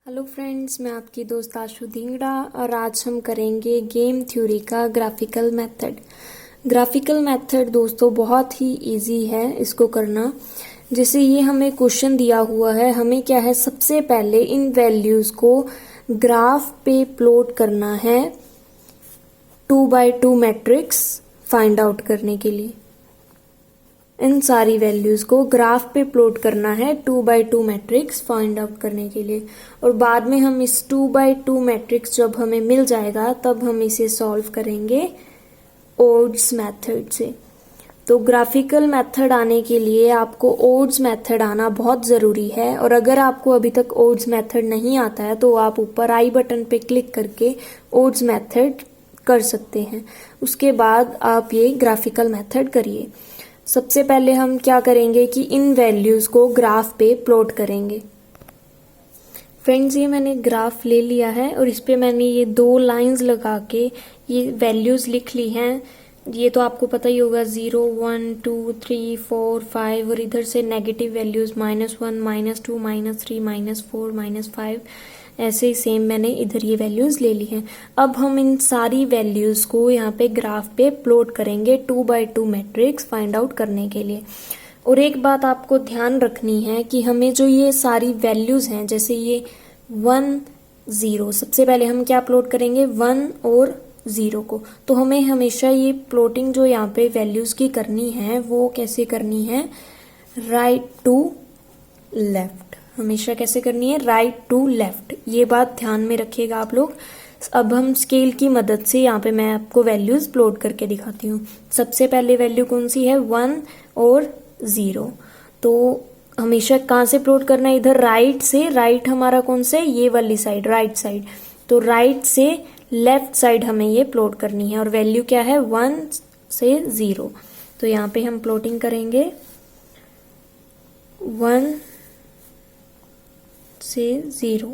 Hello friends, मैं आपकी दोस्त आशु धिंगड़ा और आज हम करेंगे गेम थ्योरी का ग्राफिकल मेथड। ग्राफिकल मेथड दोस्तों बहुत ही इजी है इसको करना। जैसे ये हमें क्वेश्चन दिया हुआ है, हमें क्या है, सबसे पहले इन वैल्यूज को ग्राफ पे प्लॉट करना है 2x2 मैट्रिक्स फाइंड आउट करने के लिए। इन सारी वैल्यूज को ग्राफ पे प्लॉट करना है 2x2 मैट्रिक्स फाइंड आउट करने के लिए, और बाद में हम इस 2x2 मैट्रिक्स जब हमें मिल जाएगा तब हम इसे सॉल्व करेंगे ओड्स मेथड से। तो ग्राफिकल मेथड आने के लिए आपको ओड्स मेथड आना बहुत ज़रूरी है, और अगर आपको अभी तक ओड्स मेथड नहीं आता है तो आप ऊपर आई बटन पे क्लिक करके ओड्स मेथड कर सकते हैं। उसके बाद आप ये ग्राफिकल मेथड करिए। सबसे पहले हम क्या करेंगे कि इन वैल्यूज को ग्राफ पे प्लॉट करेंगे। फ्रेंड्स, ये मैंने ग्राफ ले लिया है और इस पे मैंने ये 2 लाइंस लगा के ये वैल्यूज लिख ली हैं। ये तो आपको पता ही होगा, 0 1 2 3 4 5, और इधर से नेगेटिव वैल्यूज -1 -2 -3 -4 -5, ऐसे ही सेम मैंने इधर ये वैल्यूज ले ली हैं। अब हम इन सारी वैल्यूज को यहाँ पे ग्राफ पे प्लॉट करेंगे 2x2 मैट्रिक्स फाइंड आउट करने के लिए। और एक बात आपको ध्यान रखनी है कि हमें जो ये सारी वैल्यूज हैं, जैसे ये 1 0, सबसे पहले हम क्या प्लॉट करेंगे 1 और 0 को। तो हमें हमेशा ये प्लॉटिंग जो यहाँ पे वैल्यूज की करनी है वो कैसे करनी है, राइट टू लेफ्ट। हमेशा कैसे करनी है, राइट टू लेफ्ट। ये बात ध्यान में रखिएगा आप लोग। अब हम स्केल की मदद से यहाँ पे मैं आपको वैल्यूज प्लॉट करके दिखाती हूँ। सबसे पहले वैल्यू कौन सी है, 1 और 0। तो हमेशा कहाँ से प्लॉट करना है, इधर राइट से। राइट हमारा कौन से, ये वाली साइड, राइट साइड। तो राइट से लेफ्ट साइड हमें ये प्लॉट करनी है, और वैल्यू क्या है 1 से 0। तो यहाँ पे हम प्लॉटिंग करेंगे 1 से 0,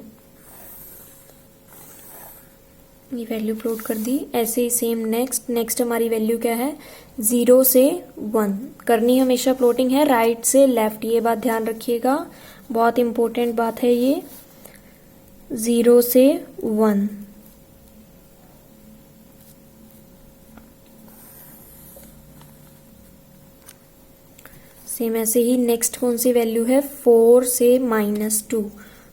ये वैल्यू प्लॉट कर दी। ऐसे ही सेम नेक्स्ट हमारी वैल्यू क्या है, 0 से 1। करनी हमेशा प्लॉटिंग है राइट से लेफ्ट, ये बात ध्यान रखिएगा, बहुत इंपॉर्टेंट बात है ये। 0 से 1, सेम ऐसे ही नेक्स्ट कौन सी वैल्यू है, 4 से -2।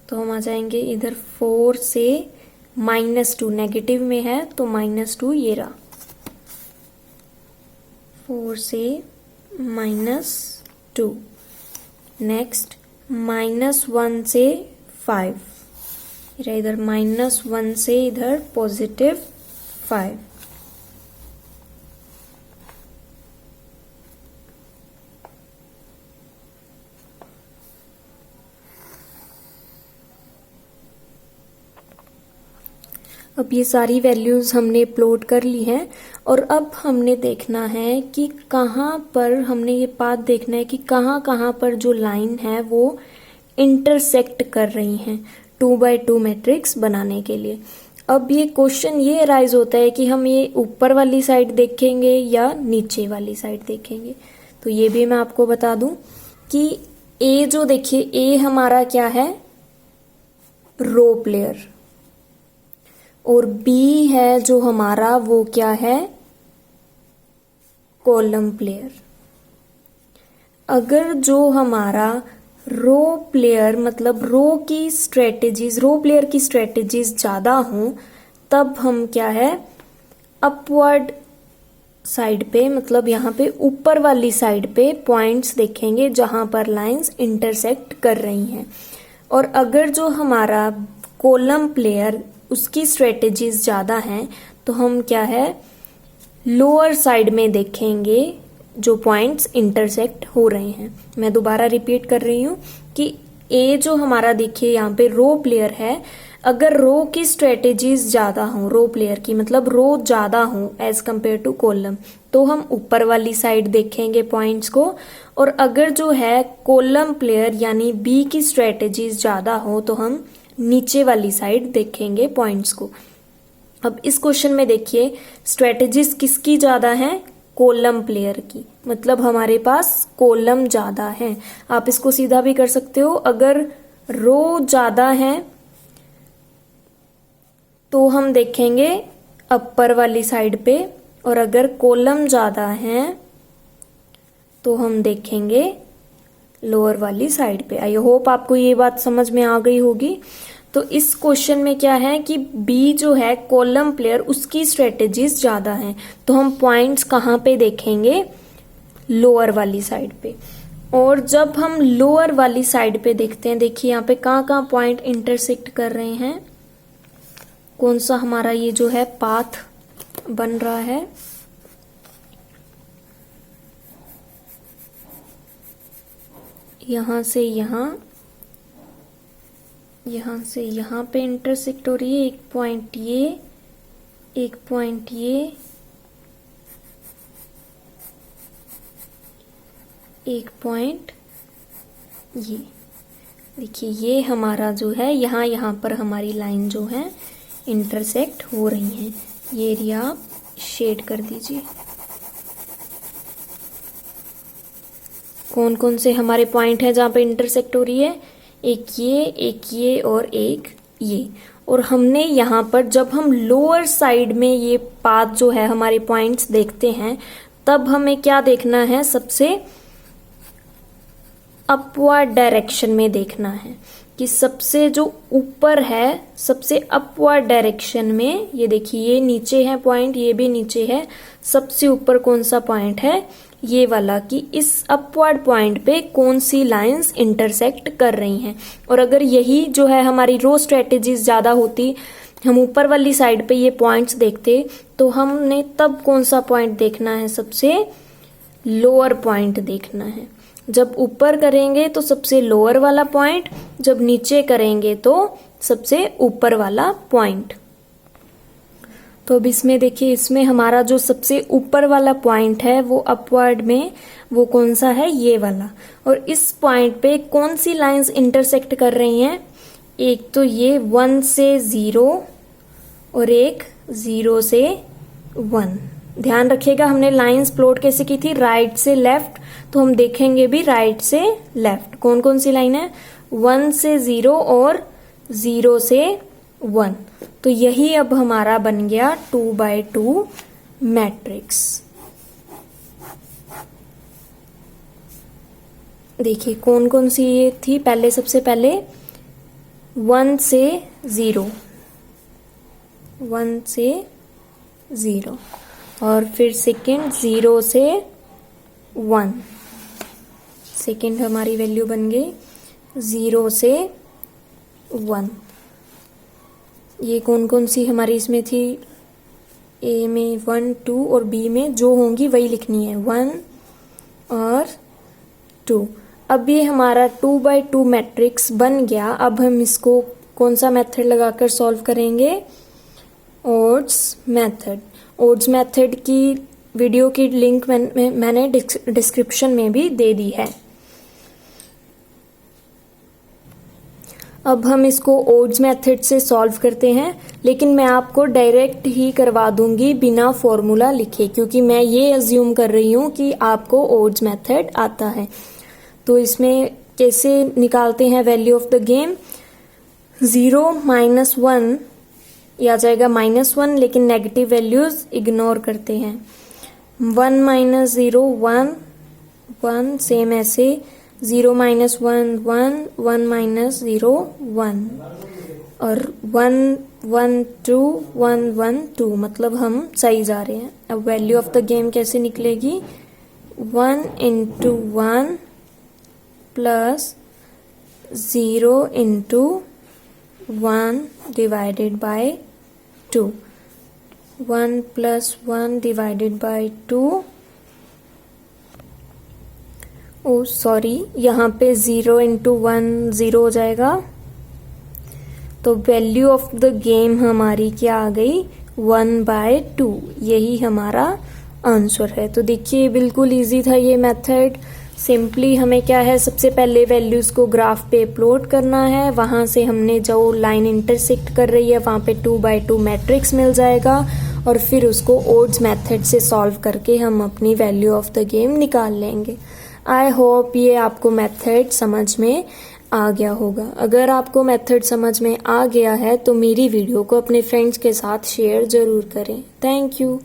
तो हम आ जाएंगे इधर 4 से -2, नेगेटिव में है तो -2 ये रहा, 4 से -2। नेक्स्ट -1 से 5, इधर -1 से इधर +5। अब ये सारी वैल्यूज हमने प्लॉट कर ली हैं, और अब हमने देखना है कि कहाँ पर, हमने ये पाथ देखना है कि कहाँ कहाँ पर जो लाइन है वो इंटरसेक्ट कर रही हैं 2x2 मैट्रिक्स बनाने के लिए। अब ये क्वेश्चन ये अराइज होता है कि हम ये ऊपर वाली साइड देखेंगे या नीचे वाली साइड देखेंगे। तो ये भी मैं आपको बता दूं कि ए जो देखिए, ए हमारा क्या है, रो प्लेयर, और बी है जो हमारा वो क्या है, कॉलम प्लेयर। अगर जो हमारा रो प्लेयर मतलब रो की स्ट्रेटेजीज, रो प्लेयर की स्ट्रेटेजीज ज्यादा हों, तब हम क्या है, अपवर्ड साइड पे, मतलब यहाँ पे ऊपर वाली साइड पे पॉइंट्स देखेंगे जहां पर लाइंस इंटरसेक्ट कर रही हैं। और अगर जो हमारा कॉलम प्लेयर, उसकी स्ट्रेटेजीज ज्यादा हैं, तो हम क्या है, लोअर साइड में देखेंगे जो पॉइंट्स इंटरसेक्ट हो रहे हैं। मैं दोबारा रिपीट कर रही हूँ कि ए जो हमारा देखिए यहाँ पे रो प्लेयर है, अगर रो की स्ट्रेटेजीज ज्यादा हों, रो प्लेयर की मतलब रो ज्यादा हों एज कंपेयर टू कॉलम, तो हम ऊपर वाली साइड देखेंगे पॉइंट्स को। और अगर जो है कॉलम प्लेयर यानी बी की स्ट्रेटेजीज ज्यादा हो, तो हम नीचे वाली साइड देखेंगे पॉइंट्स को। अब इस क्वेश्चन में देखिए स्ट्रेटेजीज किसकी ज्यादा है, कॉलम प्लेयर की, मतलब हमारे पास कॉलम ज्यादा है। आप इसको सीधा भी कर सकते हो, अगर रो ज्यादा है तो हम देखेंगे अपर वाली साइड पे, और अगर कॉलम ज़्यादा है तो हम देखेंगे लोअर वाली साइड पे। आई होप आपको ये बात समझ में आ गई होगी। तो इस क्वेश्चन में क्या है कि बी जो है कॉलम प्लेयर, उसकी स्ट्रेटेजीज ज़्यादा हैं, तो हम पॉइंट्स कहाँ पे देखेंगे? लोअर वाली साइड पे। और जब हम लोअर वाली साइड पे देखते हैं, देखिए यहाँ पे कहाँ कहाँ पॉइंट इंटरसेक्ट कर रहे हैं, कौन सा हमारा ये जो है पाथ बन रहा है। यहाँ से यहाँ, यहाँ से यहाँ पे इंटरसेक्ट हो रही है, एक पॉइंट ये, एक पॉइंट ये, एक पॉइंट ये। देखिए ये हमारा जो है यहाँ पर हमारी लाइन जो है इंटरसेक्ट हो रही हैं। ये एरिया आप शेड कर दीजिए। कौन कौन से हमारे पॉइंट हैं जहाँ पे इंटरसेक्ट हो रही है? एक ये और एक ये। और हमने यहाँ पर जब हम लोअर साइड में ये पाथ जो है हमारे पॉइंट्स देखते हैं, तब हमें क्या देखना है? सबसे अपवर्ड डायरेक्शन में देखना है कि सबसे जो ऊपर है, सबसे अपवर्ड डायरेक्शन में, ये देखिए ये नीचे है पॉइंट, ये भी नीचे है, सबसे ऊपर कौन सा पॉइंट है? ये वाला, कि इस अपवर्ड पॉइंट पे कौन सी लाइंस इंटरसेक्ट कर रही हैं। और अगर यही जो है हमारी रो स्ट्रेटेजीज ज़्यादा होती, हम ऊपर वाली साइड पे ये पॉइंट्स देखते, तो हमने तब कौन सा पॉइंट देखना है? सबसे लोअर पॉइंट देखना है। जब ऊपर करेंगे तो सबसे लोअर वाला पॉइंट, जब नीचे करेंगे तो सबसे ऊपर वाला पॉइंट। तो अब इसमें देखिए, इसमें हमारा जो सबसे ऊपर वाला पॉइंट है वो अपवर्ड में, वो कौन सा है? ये वाला। और इस पॉइंट पे कौन सी लाइंस इंटरसेक्ट कर रही हैं? एक तो ये 1 से 0 और एक 0 से 1। ध्यान रखिएगा हमने लाइंस प्लॉट कैसे की थी? राइट से लेफ्ट, तो हम देखेंगे भी राइट से लेफ्ट। कौन कौन सी लाइन है? 1 से 0 और 0 से 1। तो यही अब हमारा बन गया 2x2 मैट्रिक्स। देखिए कौन कौन सी ये थी? पहले सबसे पहले 1 से 0, 1 से 0, और फिर सेकंड 0 से 1। सेकंड हमारी वैल्यू बन गई 0 से 1। ये कौन कौन सी हमारी इसमें थी? ए में 1 2 और बी में जो होंगी वही लिखनी है, 1 और 2। अब ये हमारा 2x2 मैट्रिक्स बन गया। अब हम इसको कौन सा मेथड लगाकर सॉल्व करेंगे? Odds method. ओड्स मेथड की वीडियो की लिंक मैंने डिस्क्रिप्शन में भी दे दी है। अब हम इसको ओड्स मेथड से सॉल्व करते हैं, लेकिन मैं आपको डायरेक्ट ही करवा दूंगी बिना फॉर्मूला लिखे, क्योंकि मैं ये अज्यूम कर रही हूँ कि आपको ओड्स मेथड आता है। तो इसमें कैसे निकालते हैं वैल्यू ऑफ द गेम? 0 -1 या जाएगा -1, लेकिन नेगेटिव वैल्यूज इग्नोर करते हैं। 1 - 0 1 1, सेम ऐसे 0 - 1 1 1 - 0 1, और 1 1 2 1 1 2, मतलब हम सही जा रहे हैं। अब वैल्यू ऑफ द गेम कैसे निकलेगी? 1 × 1 plus 0 × 1 divided by 2। 1 + 1 divided by 2। Oh sorry, यहाँ पे 0 × 1 0 हो जाएगा। तो वैल्यू ऑफ द गेम हमारी क्या आ गई? 1/2। यही हमारा आंसर है। तो देखिए बिल्कुल इजी था ये मेथड। सिंपली हमें क्या है, सबसे पहले वैल्यूज को ग्राफ पे प्लॉट करना है, वहां से हमने जो लाइन इंटरसेक्ट कर रही है वहां पे 2x2 मैट्रिक्स मिल जाएगा, और फिर उसको ओड्स मेथड से सॉल्व करके हम अपनी वैल्यू ऑफ द गेम निकाल लेंगे। आई होप ये आपको मेथड समझ में आ गया होगा। अगर आपको मेथड समझ में आ गया है तो मेरी वीडियो को अपने फ्रेंड्स के साथ शेयर ज़रूर करें। Thank you.